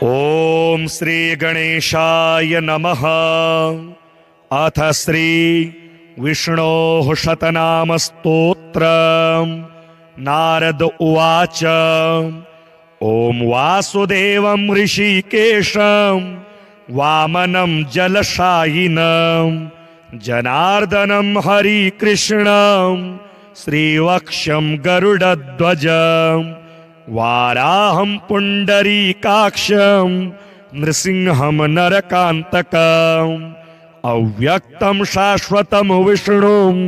ओम श्री गणेशाय नमः। अथ श्री विष्णोः शतनाम स्तोत्रम्। नारद उवाच। ओम वासुदेवं ऋषिकेशं वामनं जलशायिनं जनार्दनं हरिकृष्णं श्रीवक्षं गरुडध्वजं वाराहं पुण्डरीकाक्षं नृसिंहं नरकान्तकम् अव्यक्तं शाश्वतं विष्णुम्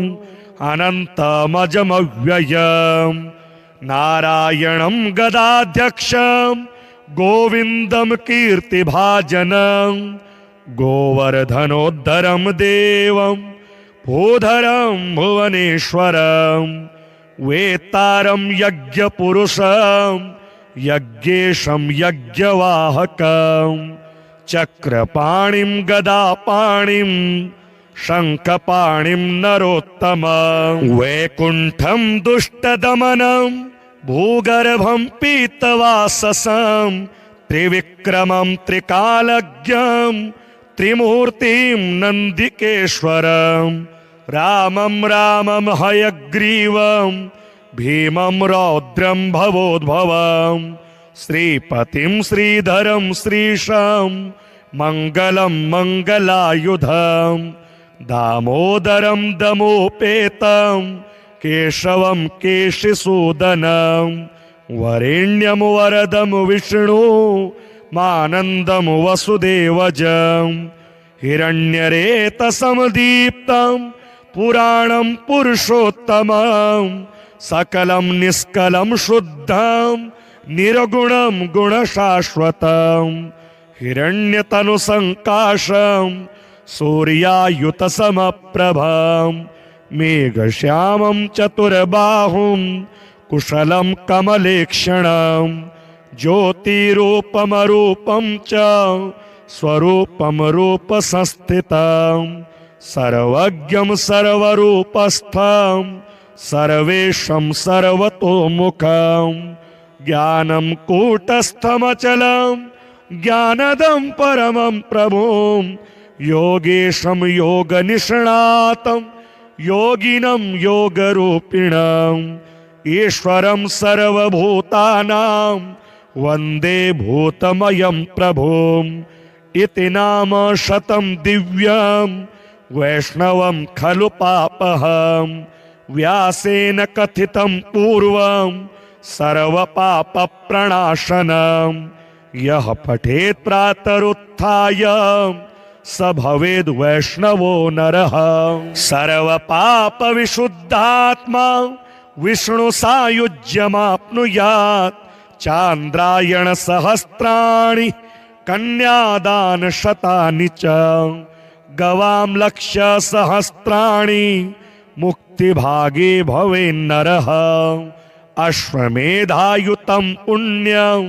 अनन्तमजमव्ययम् नारायणं गदाध्यक्षं गोविन्दं कीर्तिभाजनं गोवर्धनोद्धरं देवं भूधरं भुवनेश्वरं वेत्तारं यज्ञपुरुषं यज्ञेशं यज्ञवाहकं चक्रपाणिं गदापाणिं शङ्खपाणिं नरोत्तमं वैकुण्ठं दुष्टदमनं भूगर्भं पीतवाससं त्रिविक्रमं त्रिकालज्ञं त्रिमूर्तिं नन्दिकेश्वरं रामं रामं हयग्रीवं भीमं रौद्रं भवोद्भवं श्रीपतिं श्रीधरं श्रीशं मङ्गलं मङ्गलायुधं दामोदरं दमोपेतं केशवं केशिसूदनं वरेण्यं वरदं विष्णु मानन्दं वसुदेवजं हिरण्यरेतसमदीप्तं पुराणं पुरुषोत्तमं सकलं निष्कलं शुद्धं निर्गुणं गुणशाश्वतं हिरण्यतनुसङ्काशं सूर्यायुतसमप्रभं मेघश्यामं चतुर्बाहुं कुशलं कमलेक्षणं ज्योतिरूपमरूपं च स्वरूपं रूपसंस्थितं सर्वज्ञं सर्वरूपस्थं सर्वेशं सर्वतोमुखं ज्ञानं कूटस्थमचलं ज्ञानदं परमं प्रभुं योगेशं योगनिष्णातं योगिनं योगरूपिणं ईश्वरं सर्वभूतानां वन्दे भूतमयं प्रभुम् इति नाम शतं दिव्यं वैष्णवं खलु पापहं व्यासेन कथितं पूर्वं सर्वपापप्रणाशनं यः पठेत् प्रातरुत्थाय स भवेद् वैष्णवो नरः सर्वपापविशुद्धात्मा विष्णुसायुज्यमाप्नुयात् चान्द्रायण सहस्राणि कन्यादानशतानि च गवां लक्ष्य सहस्राणि मुक्तिभागे भवेन्नरः अश्वमेधायुतं पुण्यं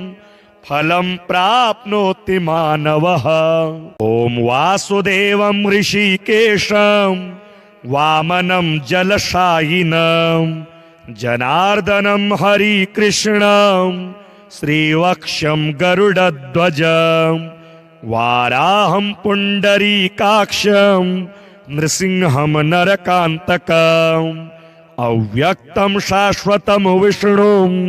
फलं प्राप्नोति मानवः। ॐ वासुदेवं ऋषिकेशं वामनं जलशायिनं जनार्दनं हरिकृष्णं श्रीवक्षं गरुडध्वजं वाराहं पुण्डरीकाक्षं नृसिंहं नरकान्तकम् अव्यक्तं शाश्वतं विष्णुम्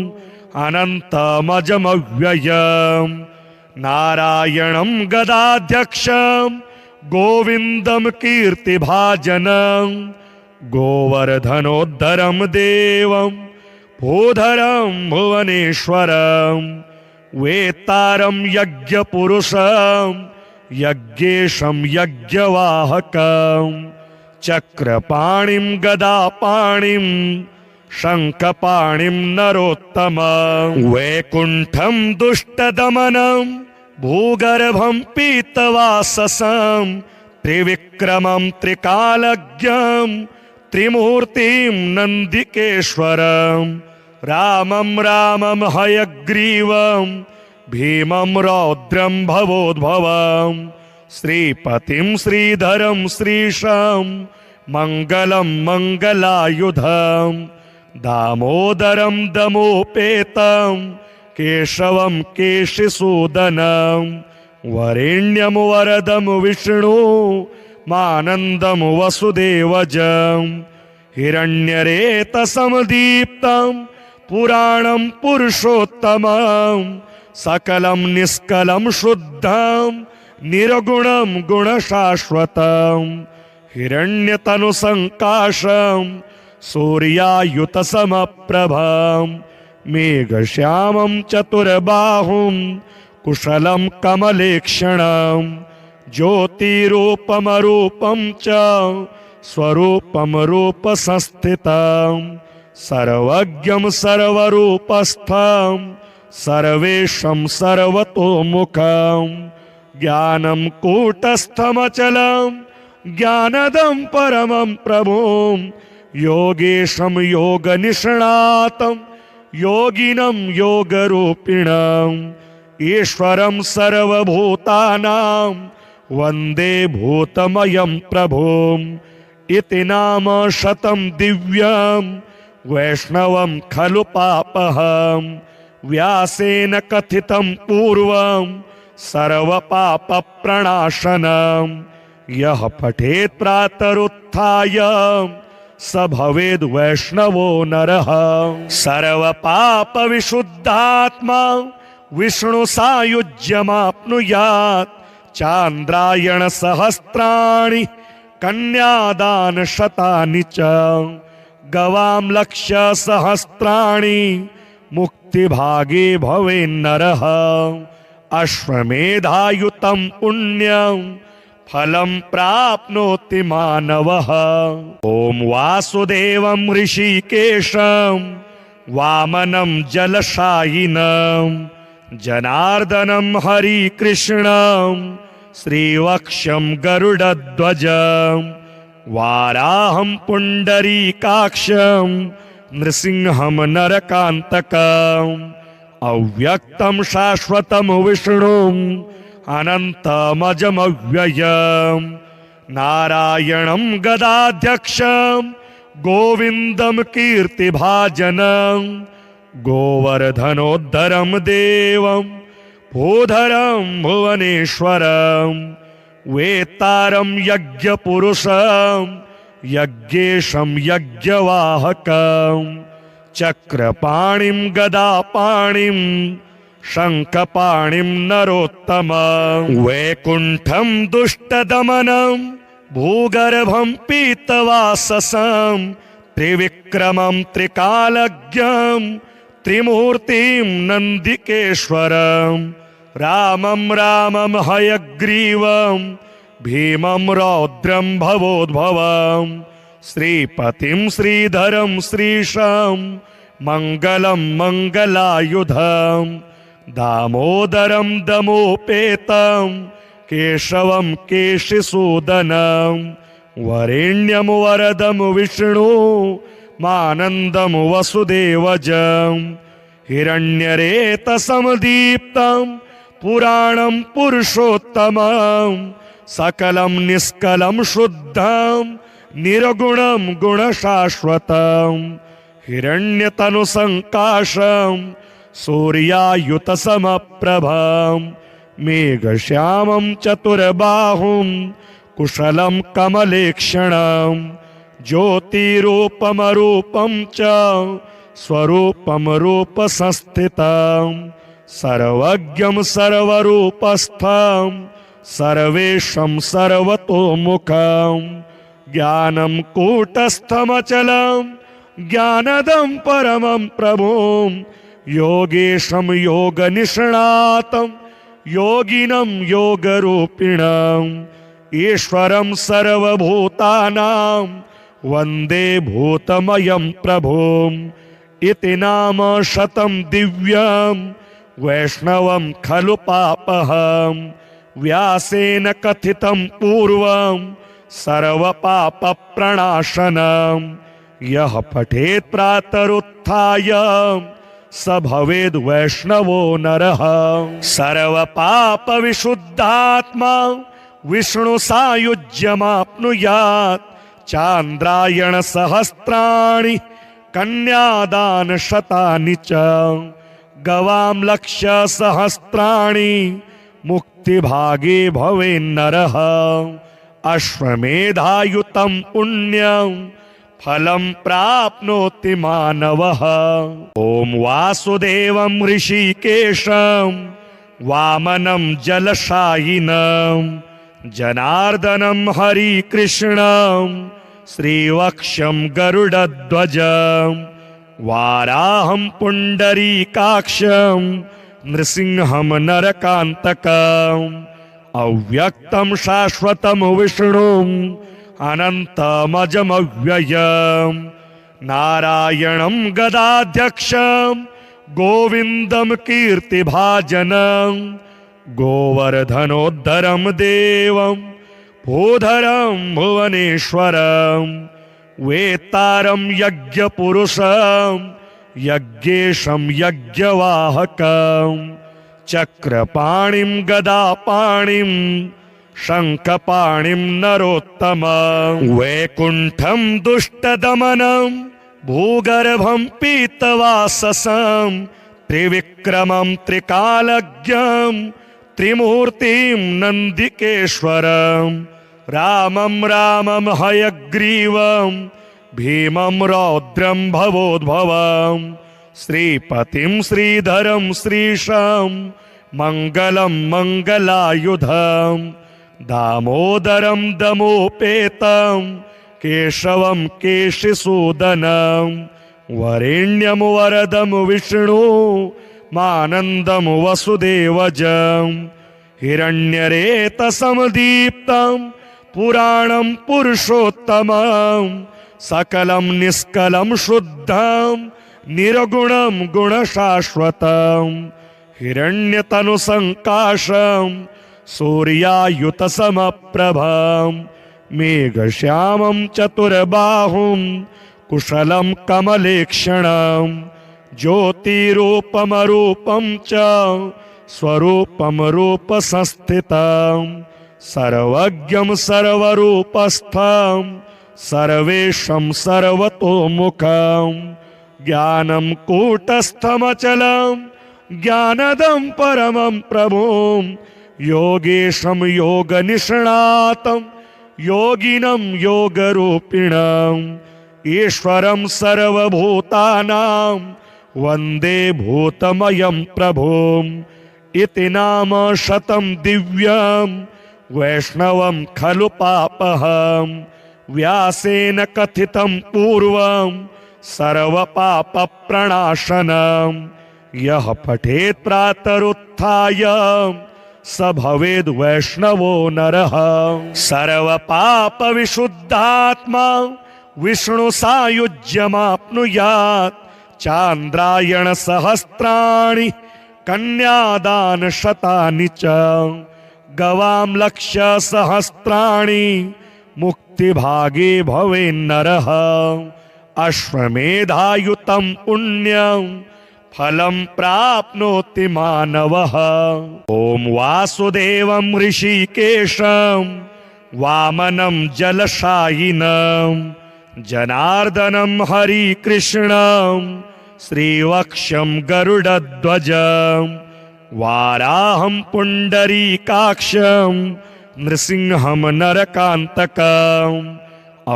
अनन्तमजमव्ययम् नारायणं गदाध्यक्षं गोविन्दं कीर्तिभाजनं गोवर्धनोद्धरं देवं भूधरं भुवनेश्वरं वेत्तारं यज्ञपुरुषं यज्ञेशं यज्ञवाहकं चक्रपाणिं गदापाणिं शङ्खपाणिं नरोत्तमं वैकुण्ठं दुष्टदमनं भूगर्भं पीतवाससं त्रिविक्रमं त्रिकालज्ञं त्रिमूर्तिं नन्दिकेश्वरं रामं रामं हयग्रीवं भीमं रौद्रं भवोद्भवं श्रीपतिं श्रीधरं श्रीशं मङ्गलं मङ्गलायुधं दामोदरं दमोपेतं केशवं केशिसूदनं वरेण्यं वरदं विष्णु मानन्दं वसुदेवजं हिरण्यरेतसमदीप्तं पुराणं पुरुषोत्तमं सकलं निष्कलं शुद्धं निर्गुणं गुणशाश्वतं हिरण्यतनुसङ्काशं सूर्यायुतसमप्रभं मेघश्यामं चतुर्बाहुं कुशलं कमलेक्षणं ज्योतिरूपमरूपं च स्वरूपं रूपसंस्थितं सर्वज्ञं सर्वरूपस्थं सर्वेशं सर्वतोमुखं ज्ञानं कूटस्थमचलं ज्ञानदं परमं प्रभुं योगेशं योगनिष्णातं योगिनं योगरूपिणं ईश्वरं सर्वभूतानां वन्दे भूतमयं प्रभुं इति नाम शतं दिव्यं वैष्णवं खलु पापहं व्यासेन कथितं पूर्वं सर्वपापप्रणाशनं यः पठेत् प्रातरुत्थाय स भवेद् वैष्णवो नरः सर्वपापविशुद्धात्मा विष्णुसायुज्यमाप्नुयात् चान्द्रायणसहस्राणि कन्यादानशतानि च गवां लक्षसहस्राणि मुक्तिभागे भवेन्नरः अश्वमेधायुतं पुण्यं फलं प्राप्नोति मानवः ॐ वासुदेवं ऋषिकेशं वामनं जलशायिनं जनार्दनं हरिकृष्णं श्रीवक्षं गरुडध्वजं वाराहं पुण्डरीकाक्षं नृसिंहं नरकान्तकम् अव्यक्तं शाश्वतं विष्णुम् अनन्तमजमव्ययं नारायणं गदाध्यक्षं गोविन्दं कीर्तिभाजनं गोवर्धनोद्धरं देवं भूधरं भुवनेश्वरं वेत्तारं यज्ञपुरुषं यज्ञेशं यज्ञवाहकं चक्रपाणिं गदापाणिं शङ्खपाणिं नरोत्तमं वैकुण्ठं दुष्टदमनं भूगर्भं पीतवाससं त्रिविक्रमं त्रिकालज्ञं त्रिमूर्तिं नन्दिकेश्वरं रामं रामं हयग्रीवं भीमं रौद्रं भवोद्भवं श्रीपतिं श्रीधरं श्रीशं मङ्गलं मङ्गलायुधं दामोदरं दमोपेतं केशवं केशिसूदनं वरेण्यं वरदं विष्णु मानन्दं वसुदेवजं हिरण्यरेतसमदीप्तं पुराणं पुरुषोत्तमं सकलं निष्कलं शुद्धं निर्गुणं गुणशाश्वतं हिरण्यतनुसङ्काशं सूर्यायुतसमप्रभं मेघश्यामं चतुर्बाहुं कुशलं कमलेक्षणं ज्योतिरूपमरूपं च स्वरूपं रूपसंस्थितं सर्वज्ञं सर्वरूपस्थं सर्वेशं सर्वतोमुखं ज्ञानं कूटस्थमचलं ज्ञानदं परमं प्रभुं योगेशं योगनिष्णातं योगिनं योगरूपिणं ईश्वरं सर्वभूतानां वन्दे भूतमयं प्रभुं इति नाम शतं दिव्यं वैष्णवं खलु पापहं व्यासेन कथितं पूर्वं सर्वपापप्रणाशनं यः पठेत् प्रातरुत्थाय स भवेद् वैष्णवो नरः सर्वपापविशुद्धात्मा विष्णुसायुज्यमाप्नुयात् चान्द्रायणसहस्राणि कन्यादानशतानि च गवां लक्ष्य सहस्राणि मुक्तिभागे भवेन्नरः अश्वमेधायुतं पुण्यं फलं प्राप्नोति मानवः ॐ वासुदेवं ऋषिकेशं वामनं जलशायिनं जनार्दनं हरिकृष्णं श्रीवक्षं गरुडध्वजं वाराहं पुण्डरीकाक्षं नृसिंहं नरकान्तकम् अव्यक्तं शाश्वतं विष्णुम् अनन्तमजमव्ययं नारायणं गदाध्यक्षं गोविन्दं कीर्तिभाजनं गोवर्धनोद्धरं देवं भूधरं भुवनेश्वरं वेत्तारं यज्ञपुरुषं यज्ञेशं यज्ञवाहकं चक्रपाणिं गदापाणिं शङ्खपाणिं नरोत्तमं वैकुण्ठं दुष्टदमनं भूगर्भं पीतवाससं त्रिविक्रमं त्रिकालज्ञं त्रिमूर्तिं नन्दिकेश्वरं रामं रामं हयग्रीवं भीमं रौद्रं भवोद्भवं श्रीपतिं श्रीधरं श्रीशं मङ्गलं मङ्गलायुधं दामोदरं दमोपेतं केशवं केशिसूदनं वरेण्यं वरदं विष्णु मानन्दं वसुदेवजं हिरण्यरेतसमदीप्तं पुराणं पुरुषोत्तमं सकलं निष्कलं शुद्धं निर्गुणं गुणशाश्वतं हिरण्यतनुसङ्काशं सूर्यायुतसमप्रभं मेघश्यामं चतुर्बाहुं कुशलं कमलेक्षणं ज्योतिरूपमरूपं च स्वरूपं रूपसंस्थितं सर्वज्ञं सर्वरूपस्थं सर्वेशं सर्वतोमुखं ज्ञानं कूटस्थमचलं ज्ञानदं परमं प्रभुं योगेशं योगनिष्णातं योगिनं योगरूपिणम् ईश्वरं सर्वभूतानां वन्दे भूतमयं प्रभुम् इति नाम शतं दिव्यं वैष्णवं खलु पापहं व्यासेन कथितं पूर्वं सर्वपापप्रणाशनं यः पठेत् प्रातरुत्थाय स भवेद् वैष्णवो नरः सर्वपापविशुद्धात्मा विष्णु सायुज्यमाप्नुयात् चान्द्रायण सहस्राणि कन्यादान शतानि च गवां लक्ष्य सहस्राणि मुक्तिभागे भवेन्नरः अश्वमेधायुतं पुण्यं फलं प्राप्नोति मानवः ॐ वासुदेवं ऋषिकेशं वामनं जलशायिनं जनार्दनं हरिकृष्णं श्रीवक्षं गरुडध्वजं वाराहं पुण्डरीकाक्षं नृसिंहं नरकान्तकम्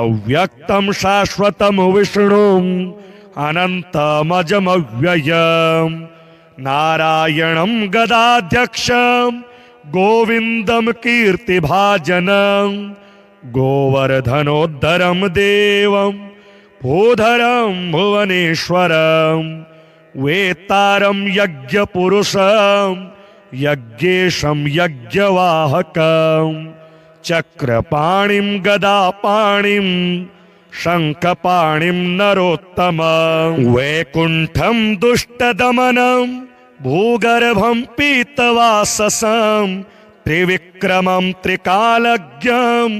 अव्यक्तं शाश्वतं विष्णुम् अनन्तमजमव्ययं नारायणं गदाध्यक्षं गोविन्दं कीर्तिभाजनं गोवर्धनोद्धरं देवं भूधरं भुवनेश्वरं वेत्तारं यज्ञपुरुषं यज्ञेशं यज्ञवाहकं चक्रपाणिं गदापाणिं शङ्खपाणिं नरोत्तमं वैकुण्ठं दुष्टदमनं भूगर्भं पीतवाससं त्रिविक्रमं त्रिकालज्ञं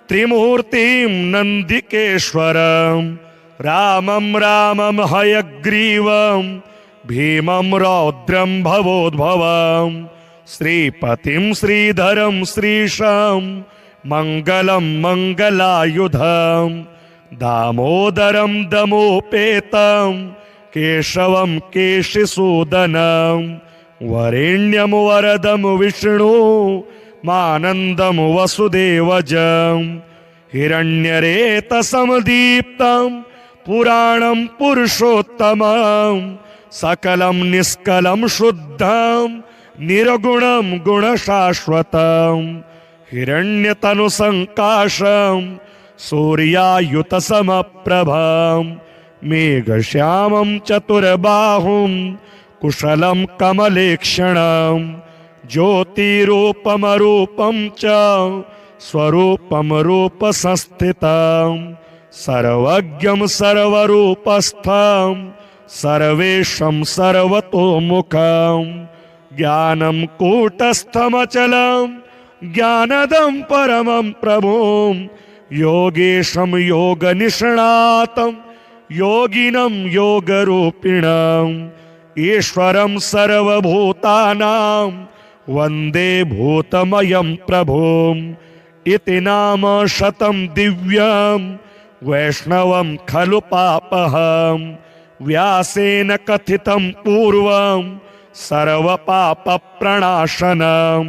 त्रिमूर्तिं नन्दिकेश्वरं रामं रामं हयग्रीवं भीमं रौद्रं भवोद्भवं श्रीपतिं श्रीधरं श्रीशं मङ्गलं मङ्गलायुधं दामोदरं दमोपेतं केशवं केशिसूदनं वरेण्यं वरदं विष्णु मानन्दं वसुदेवजं हिरण्यरेतसमदीप्तं पुराणं पुरुषोत्तमं सकलं निष्कलं शुद्धं निर्गुणं गुणशाश्वतं हिरण्यतनुसङ्काशं सूर्यायुतसमप्रभं मेघश्यामं चतुर्बाहुं कुशलं कमलेक्षणं ज्योतिरूपमरूपं च स्वरूपं रूपसंस्थितं सर्वज्ञं सर्वरूपस्थं सर्वेशं सर्वतोमुखं ज्ञानं कूटस्थमचलं ज्ञानदं परमं प्रभुं योगेशं योगनिष्णातं योगिनं योगरूपिणम् ईश्वरं सर्वभूतानां वन्दे भूतमयं प्रभुम् इति नाम शतं दिव्यं वैष्णवं खलु पापहं व्यासेन कथितं पूर्वं सर्वपापप्रणाशनं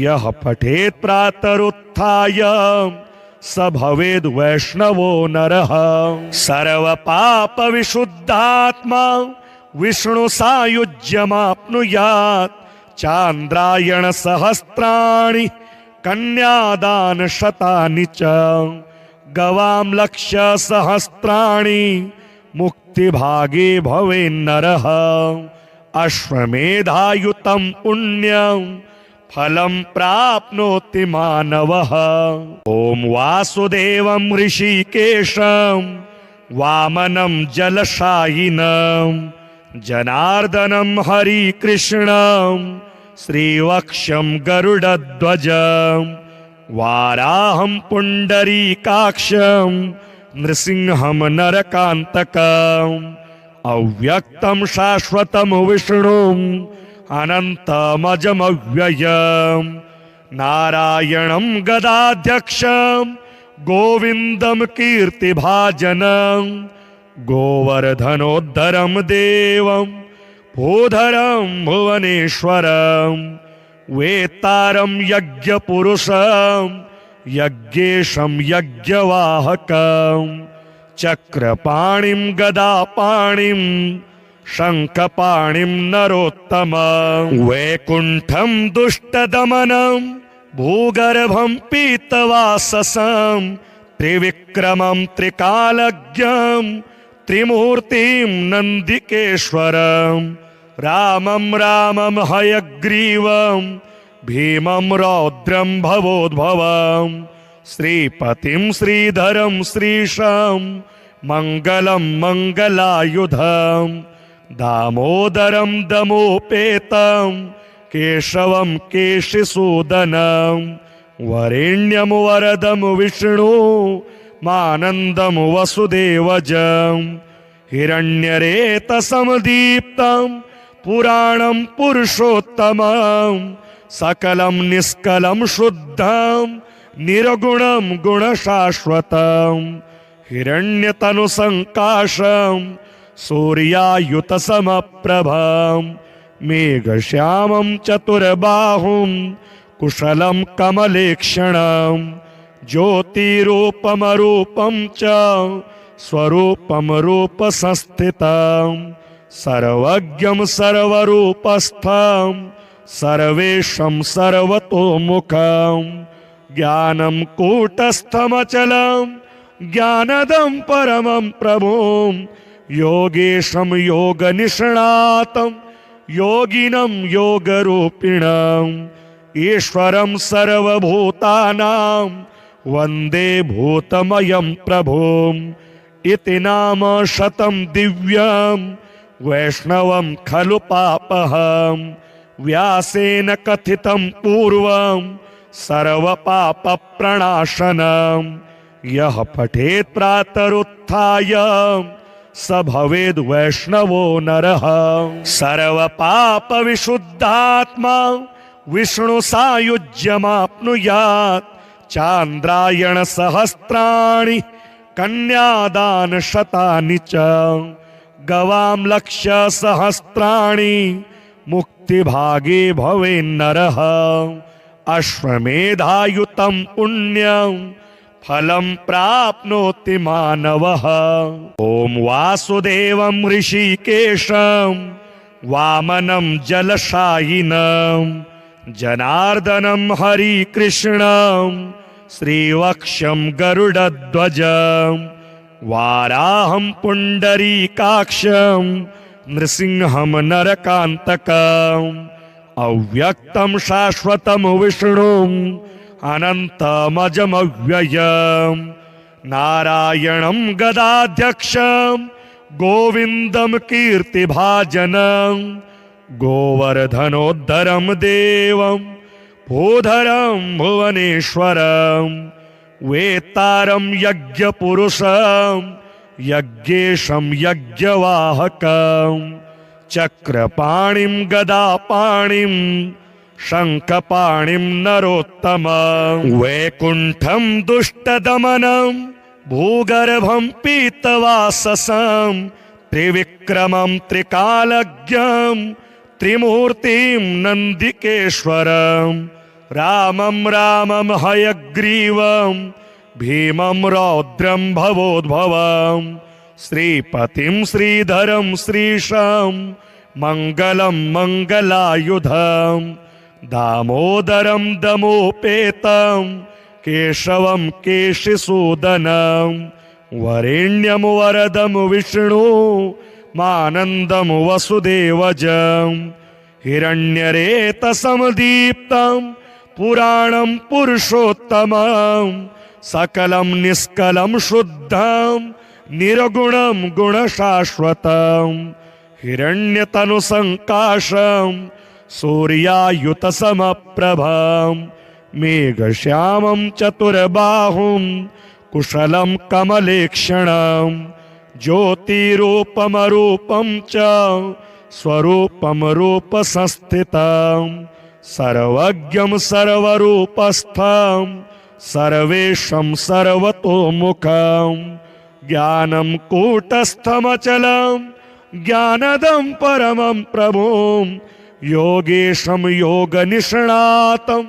यः पठेत् प्रातरुत्थाय स भवेद् वैष्णवो नरः सर्वपापविशुद्धात्मा विष्णु सायुज्यमाप्नुयात् चान्द्रायण सहस्राणि कन्यादान शतानि च गवां लक्ष्य सहस्राणि मुक्तिभागे भवेन्नरः अश्वमेधायुतं पुण्यं फलं प्राप्नोति मानवः ॐ वासुदेवं ऋषिकेशं वामनं जलशायिनं जनार्दनं हरिकृष्णं श्रीवक्षं गरुडध्वजं वाराहं पुण्डरीकाक्षं नृसिंहं नरकान्तकम् अव्यक्तं शाश्वतं विष्णुं अनन्तमजमव्ययं नारायणं गदाध्यक्षं गोविन्दं कीर्तिभाजनं गोवर्धनोद्धरं देवं भूधरं भुवनेश्वरं वेत्तारं यज्ञपुरुषं यज्ञेशं यज्ञवाहकं चक्रपाणिं गदापाणिं शङ्खपाणिं नरोत्तमं वैकुण्ठं दुष्टदमनं भूगर्भं पीतवाससं त्रिविक्रमं त्रिकालज्ञं त्रिमूर्तिं नन्दिकेश्वरं रामं रामं हयग्रीवं भीमं रौद्रं भवोद्भवं श्रीपतिं श्रीधरं श्रीशं मङ्गलं मङ्गलायुधं दामोदरं दमोपेतं केशवं केशिसूदनं वरेण्यं वरदं विष्णु मानन्दं वसुदेवजं हिरण्यरेतसमदीप्तं पुराणं पुरुषोत्तमं सकलं निष्कलं शुद्धं निर्गुणं गुणशाश्वतं हिरण्यतनुसङ्काशं सूर्यायुतसमप्रभं मेघश्यामं चतुर्बाहुं कुशलं कमलेक्षणं ज्योतिरूपमरूपं च स्वरूपं रूपसंस्थितं सर्वज्ञं सर्वरूपस्थं सर्वेशं सर्वतोमुखं ज्ञानं कूटस्थमचलं ज्ञानदं परमं प्रभुं योगेशं योगनिष्णातं योगिनं योगरूपिणम् ईश्वरं सर्वभूतानां वन्दे भूतमयं प्रभुम् इति नाम शतं दिव्यं वैष्णवं खलु पापहं व्यासेन कथितं पूर्वं सर्वपापप्रणाशनं यः पठेत् प्रातरुत्थाय स भवेद् वैष्णवो नरः सर्वपापविशुद्धात्मा विष्णु सायुज्यमाप्नुयात् चान्द्रायण सहस्राणि कन्यादान शतानि च गवां लक्ष्य सहस्राणि मुक्तिभागे भवेन्नरः अश्वमेधायुतं पुण्यं फलं प्राप्नोति मानवः ॐ वासुदेवं ऋषिकेशं वामनं जलशायिनं जनार्दनं हरिकृष्णं श्रीवक्षं गरुडध्वजं वाराहं पुण्डरीकाक्षं नृसिंहं नरकान्तकम् अव्यक्तं शाश्वतं विष्णुम् अनन्तमजमव्ययम् नारायणं गदाध्यक्षं गोविन्दं कीर्तिभाजनं गोवर्धनोद्धरं देवं भूधरं भुवनेश्वरं वेत्तारं यज्ञपुरुषं यज्ञेशं यज्ञवाहकं चक्रपाणिं गदापाणिं शङ्खपाणिं नरोत्तमं वैकुण्ठं दुष्टदमनं भूगर्भं पीतवाससं त्रिविक्रमं त्रिकालज्ञं त्रिमूर्तिं नन्दिकेश्वरं रामं रामं हयग्रीवं भीमं रौद्रं भवोद्भवं श्रीपतिं श्रीधरं श्रीशं मङ्गलं मङ्गलायुधं दामोदरं दमोपेतं केशवं केशिसूदनं वरेण्यं वरदं विष्णु मानन्दं वसुदेवजं हिरण्यरेतसमदीप्तं पुराणं पुरुषोत्तमं सकलं निष्कलं शुद्धं निर्गुणं गुणशाश्वतं हिरण्यतनुसङ्काशं सूर्यायुतसमप्रभं मेघश्यामं चतुर्बाहुं कुशलं कमलेक्षणं ज्योतिरूपमरूपं च स्वरूपं रूपसंस्थितं सर्वज्ञं सर्वरूपस्थं सर्वेशं सर्वतोमुखं ज्ञानं कूटस्थमचलं ज्ञानदं परमं प्रभुं योगेशं योगनिष्णातं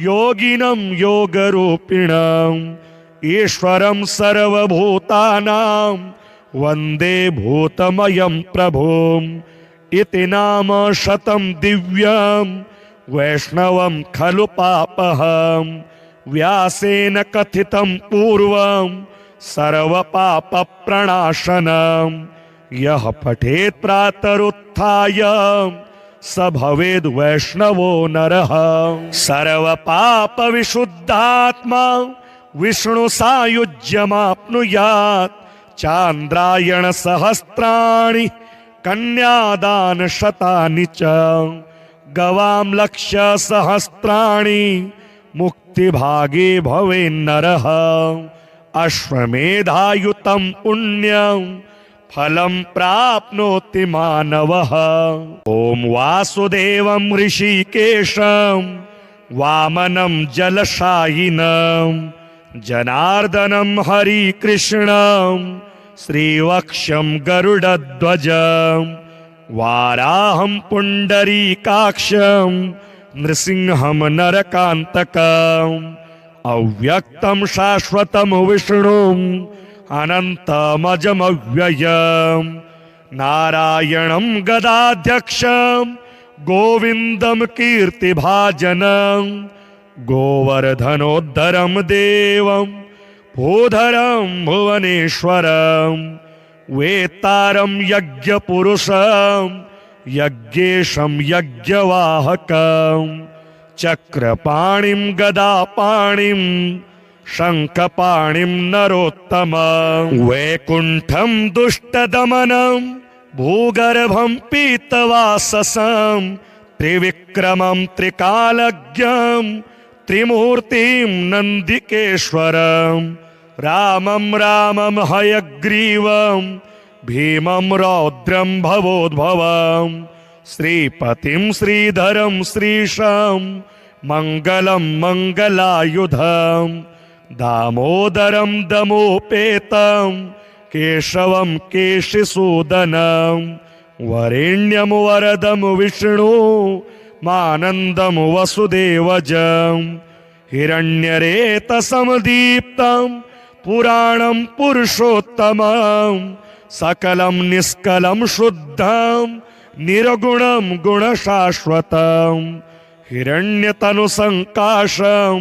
योगिनं योगरूपिणम् ईश्वरं सर्वभूतानां वन्दे भूतमयं प्रभुम् इति नाम शतं दिव्यं वैष्णवं खलु पापहं व्यासेन कथितं पूर्वं सर्वपापप्रणाशनं यः पठेत् प्रातरुत्थाय स भवेद् वैष्णवो नरः सर्वपापविशुद्धात्मा विष्णु सायुज्यमाप्नुयात् चान्द्रायण सहस्राणि कन्यादान शतानि च गवां लक्ष्य सहस्राणि मुक्तिभागे भवेन्नरः अश्वमेधायुतं पुण्यं फलं प्राप्नोति मानवः ॐ वासुदेवं ऋषिकेशं वामनं जलशायिनं जनार्दनं हरिकृष्णं श्रीवक्षं गरुडध्वजं वाराहं पुण्डरीकाक्षं नृसिंहं नरकान्तकम् अव्यक्तं शाश्वतं विष्णुम् अनन्तमजमव्ययं नारायणं गदाध्यक्षं गोविन्दं कीर्तिभाजनं गोवर्धनोद्धरं देवं भूधरं भुवनेश्वरं वेत्तारं यज्ञपुरुषं यज्ञेशं यज्ञवाहकं चक्रपाणिं गदापाणिं शङ्खपाणिं नरोत्तमं वैकुण्ठं दुष्टदमनं भूगर्भं पीतवाससं त्रिविक्रमं त्रिकालज्ञं त्रिमूर्तिं नन्दिकेश्वरं रामं रामं हयग्रीवं भीमं रौद्रं भवोद्भवं श्रीपतिं श्रीधरं श्रीशं मङ्गलं मङ्गलायुधं दामोदरं दमोपेतं केशवं केशिसूदनं वरेण्यं वरदं विष्णु मानन्दं वसुदेवजं हिरण्यरेतसमदीप्तं पुराणं पुरुषोत्तमं सकलं निष्कलं शुद्धं निर्गुणं गुणशाश्वतं हिरण्यतनुसङ्काशं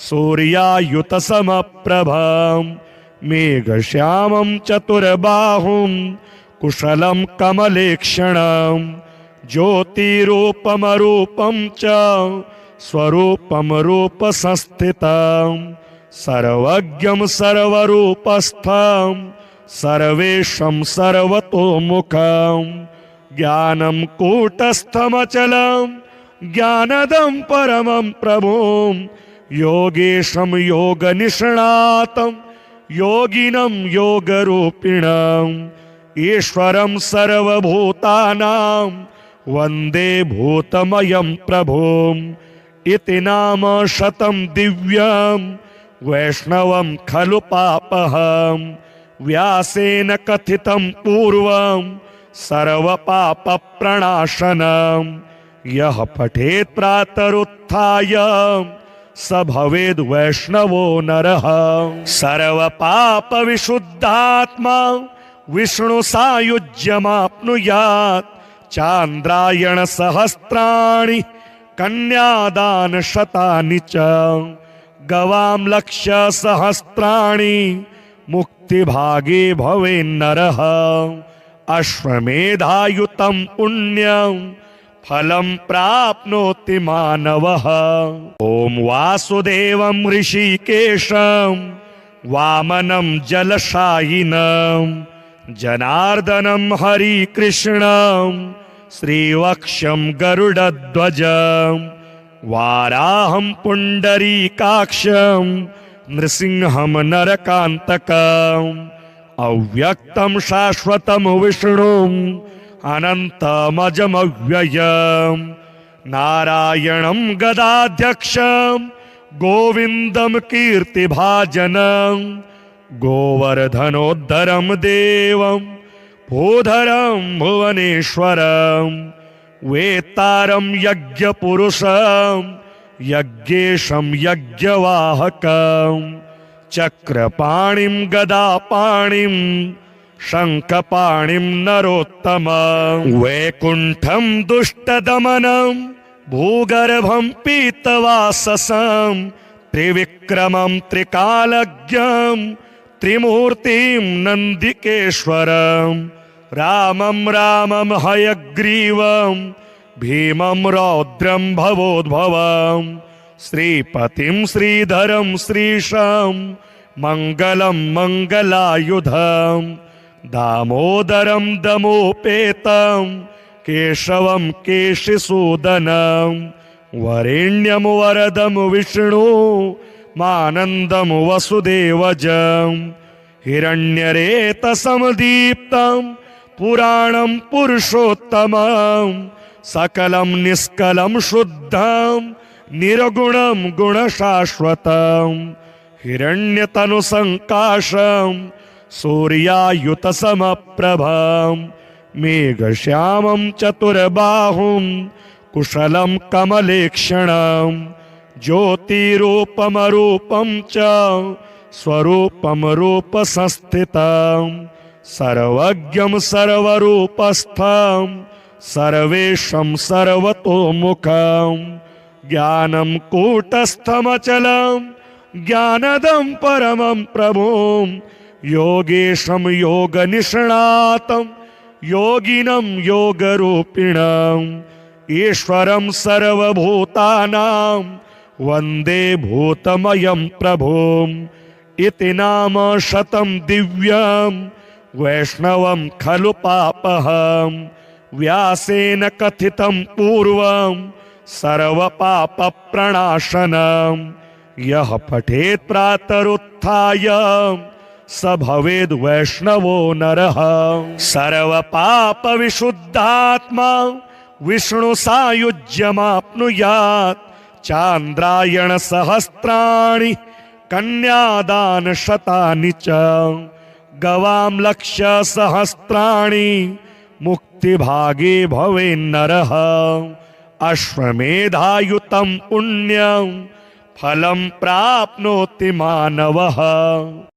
सूर्यायुतसमप्रभं मेघश्यामं चतुर्बाहुं कुशलं कमलेक्षणं ज्योतिरूपमरूपं च स्वरूपं रूपसंस्थितं सर्वज्ञं सर्वरूपस्थं सर्वेशं सर्वतोमुखं ज्ञानं कूटस्थमचलं ज्ञानदं परमं प्रभुं योगेशं योगनिष्णातं योगिनं योगरूपिणम् ईश्वरं सर्वभूतानां वन्दे भूतमयं प्रभुम् इति नाम शतं दिव्यं वैष्णवं खलु पापहं व्यासेन कथितं पूर्वं सर्वपापप्रणाशनं यः पठेत् प्रातरुत्थाय स भवेद् वैष्णवो नरः सर्वपापविशुद्धात्मा विष्णु सायुज्यमाप्नुयात् चान्द्रायण सहस्राणि कन्यादान शतानि च गवां लक्ष्य सहस्राणि मुक्तिभागे भवेन्नरः अश्वमेधायुतं पुण्यं फलं प्राप्नोति मानवः ॐ वासुदेवं ऋषिकेशं वामनं जलशायिनं जनार्दनं हरिकृष्णं श्रीवक्षं गरुडध्वजं वाराहं पुण्डरीकाक्षं नृसिंहं नरकान्तकम् अव्यक्तं शाश्वतं विष्णुम् अनन्तमजमव्ययं नारायणं गदाध्यक्षं गोविन्दं कीर्तिभाजनं गोवर्धनोद्धरं देवं भूधरं भुवनेश्वरं वेत्तारं यज्ञपुरुषं यज्ञेशं यज्ञवाहकं चक्रपाणिं गदापाणिं शङ्खपाणिं नरोत्तमं वैकुण्ठं दुष्टदमनं भूगर्भं पीतवाससं त्रिविक्रमं त्रिकालज्ञं त्रिमूर्तिं नन्दिकेश्वरं रामं रामं हयग्रीवं भीमं रौद्रं भवोद्भवं श्रीपतिं श्रीधरं श्रीशं मङ्गलं मङ्गलायुधं दामोदरं दमोपेतं केशवं केशिसूदनं वरेण्यं वरदं विष्णु मानन्दं वसुदेवजं हिरण्यरेतसमदीप्तं पुराणं पुरुषोत्तमं सकलं निष्कलं शुद्धं निर्गुणं गुणशाश्वतं हिरण्यतनुसङ्काशं सूर्यायुतसमप्रभं मेघश्यामं चतुर्बाहुं कुशलं कमलेक्षणं ज्योतिरूपमरूपं च स्वरूपं रूपसंस्थितं सर्वज्ञं सर्वरूपस्थं सर्वेशं सर्वतोमुखं ज्ञानं कूटस्थमचलं ज्ञानदं परमं प्रभुं योगेशं योगनिष्णातं योगिनं योगरूपिणम् ईश्वरं सर्वभूतानां वन्दे भूतमयं प्रभुम् इति नाम शतं दिव्यं वैष्णवं खलु पापहं व्यासेन कथितं पूर्वं सर्वपापप्रणाशनं यः पठेत् प्रातरुत्थाय स भवेद् वैष्णवो नरः सर्वपापविशुद्धात्मा विष्णु सायुज्यमाप्नुयात् चान्द्रायण सहस्राणि कन्यादान शतानि च गवां लक्ष्य सहस्राणि मुक्तिभागे भवेन्नरः अश्वमेधायुतं पुण्यं फलं प्राप्नोति मानवः।